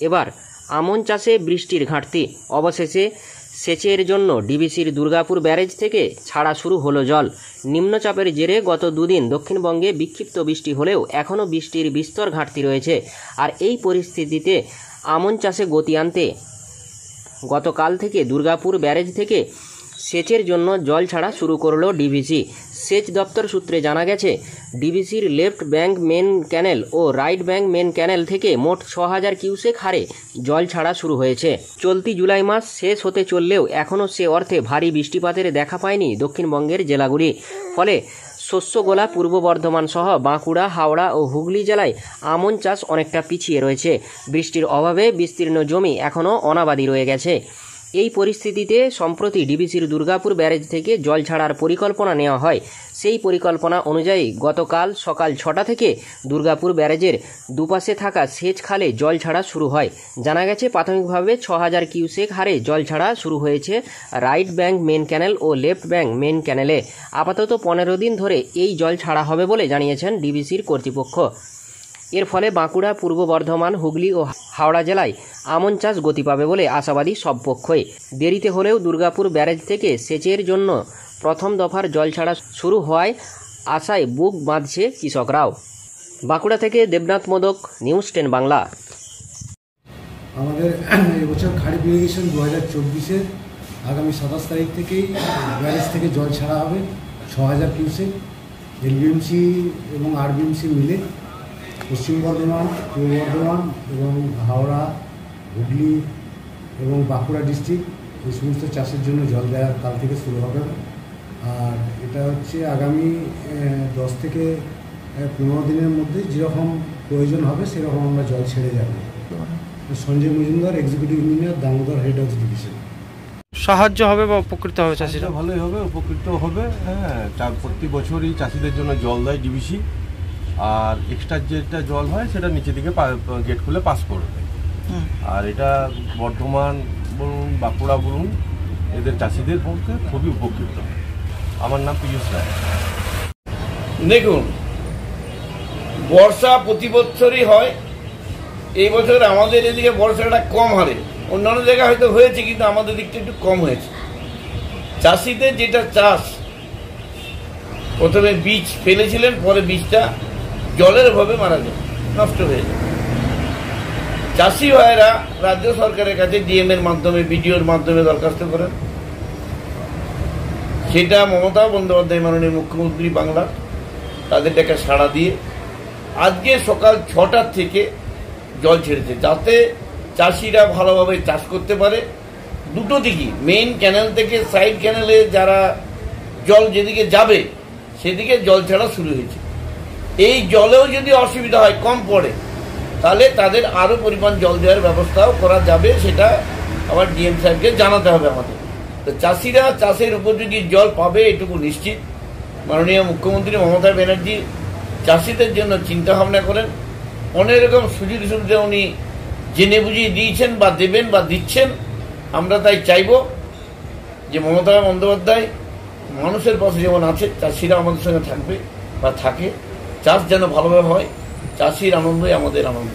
এবার আমন চাষে বৃষ্টির ঘাটতি, অবশেষে সেচের জন্য ডিভিসির দুর্গাপুর ব্যারেজ থেকে ছাড়া শুরু হলো জল। নিম্নচাপের জেরে গত দুদিন দক্ষিণবঙ্গে বিক্ষিপ্ত বৃষ্টি হলেও এখনও বৃষ্টির বিস্তর ঘাটতি রয়েছে। আর এই পরিস্থিতিতে আমন চাষে গতি আনতে গতকাল থেকে দুর্গাপুর ব্যারেজ থেকে সেচের জন্য জল ছাড়া শুরু করলো ডিভিসি। সেচ দপ্তর সূত্রে জানা গেছে, ডিভিসির লেফট ব্যাঙ্ক মেন ক্যানেল ও রাইট ব্যাঙ্ক মেন ক্যানেল থেকে মোট 6000 কিউসেক হারে জল ছাড়া শুরু হয়েছে। চলতি জুলাই মাস শেষ হতে চললেও এখনও সে অর্থে ভারী বৃষ্টিপাতের দেখা পায়নি দক্ষিণবঙ্গের জেলাগুলি। ফলে শস্যগোলা পূর্ব বর্ধমান সহ বাঁকুড়া, হাওড়া ও হুগলি জেলায় আমন চাষ অনেকটা পিছিয়ে রয়েছে। বৃষ্টির অভাবে বিস্তীর্ণ জমি এখনও অনাবাদি রয়ে গেছে। এই পরিস্থিতিতে সম্প্রতি ডিভিসির দুর্গাপুর ব্যারেজ থেকে জল ছাড়ার পরিকল্পনা নেওয়া হয়। সেই পরিকল্পনা অনুযায়ী গতকাল সকাল 6টা থেকে দুর্গাপুর ব্যারেজের দুপাশে থাকা সেচ খালে জল ছাড়া শুরু হয়। জানা গেছে, প্রাথমিকভাবে 6000 কিউসেক হারে জল ছাড়া শুরু হয়েছে রাইট ব্যাঙ্ক মেন ক্যানেল ও লেফট ব্যাঙ্ক মেন ক্যানেলে। আপাতত 15 দিন ধরে এই জল ছাড়া হবে বলে জানিয়েছেন ডিভিসির কর্তৃপক্ষ। এর ফলে বাঁকুড়া, পূর্ব বর্ধমান, হুগলি ও হাওড়া জেলায় আমন চাষ গতি পাবে বলে আশাবাদী সব পক্ষই। দেরিতে হলেও দুর্গাপুর ব্যারেজ থেকে সেচের জন্য প্রথম দফার জল ছাড়া শুরু হওয়ায় আশায় বুক বাঁধছে কৃষকরাও। বাঁকুড়া থেকে দেবনাথ মোদক, নিউজ 10 বাংলা। আমাদের এবছর খারিফ ইরিগেশন 2024-এর আগামী 27 তারিখ থেকেই ব্যারেজ থেকে জল ছাড়া হবে 6000 কিউসেক। এলবিএমসি এবং আরবিএমসি মিলে পশ্চিম বর্ধমান, পূর্ব বর্ধমান এবং হাওড়া, হুগলি এবং বাঁকুড়া ডিস্ট্রিক্ট এই সমস্ত চাষের জন্য জল দেওয়া কাল থেকে শুরু হবে। আর এটা হচ্ছে আগামী 10 থেকে 15 দিনের মধ্যে যেরকম প্রয়োজন হবে সেরকম আমরা জল ছেড়ে যাব। Sanjay Majumdar, executive engineer, Damodar, head of division. সাহায্য হবে বা উপকৃত হবে চাষিরা? ভালোই হবে, উপকৃত হবে। হ্যাঁ, প্রতি বছরই চাষিদের জন্য জল দেয় ডিভিসি। আর এক্সট্রা যেটা জল হয় সেটা নিচে দিকে গেট খুলে পাস করবে। আর এটা বর্ধমান বলুন, বাঁকুড়া বলুন, এদের চাষিদের পক্ষে খুবই উপকৃত। আমার নাম পীযূষ রায়। দেখুন, বর্ষা প্রতি বছরই হয়। এই বছর আমাদের এদিকে বর্ষাটা কম হারে, অন্যান্য জায়গায় হয়তো হয়েছে, কিন্তু আমাদের দিকটা একটু কম হয়েছে। চাষিদের যেটা চাষ, প্রথমে বীজ ফেলেছিলেন, পরে বীজটা জলের অভাবে মারা যায়, নষ্ট হয়ে যায়। চাষি ভাইয়েরা রাজ্য সরকারের কাছে ডিএম এর মাধ্যমে, বিডিওর মাধ্যমে দরখাস্ত করেন। সেটা মমতা বন্দ্যোপাধ্যায় মাননীয় মুখ্যমন্ত্রী বাংলা তাদের টাকা সাড়া দিয়ে আজকে সকাল 6টার থেকে জল ছেড়েছে, যাতে চাষিরা ভালোভাবে চাষ করতে পারে। দুটো দিকই, মেইন ক্যানেল থেকে সাইড ক্যানেলে যারা জল যেদিকে যাবে সেদিকে জল ছাড়া শুরু হয়েছে। এই জলেও যদি অসুবিধা হয়, কম পড়ে, তাহলে তাদের আরও পরিমাণ জল দেওয়ার ব্যবস্থাও করা যাবে। সেটা আবার ডিএম সাহেবকে জানাতে হবে আমাদের। তো চাষিরা চাষের উপযোগী জল পাবে এটুকু নিশ্চিত। মাননীয় মুখ্যমন্ত্রী মমতা ব্যানার্জি চাষিদের জন্য চিন্তা ভাবনা করেন, অনেক রকম সুযোগ সুবিধা উনি জেনে বুঝিয়ে দিয়েছেন বা দেবেন বা দিচ্ছেন। আমরা তাই চাইব যে মমতা বন্দ্যোপাধ্যায় মানুষের পাশে যেমন আছে, চাষিরা আমাদের সঙ্গে থাকবে বা থাকে। চাষ যেন ভালোভাবে হয়, চাষির আনন্দই আমাদের আনন্দ।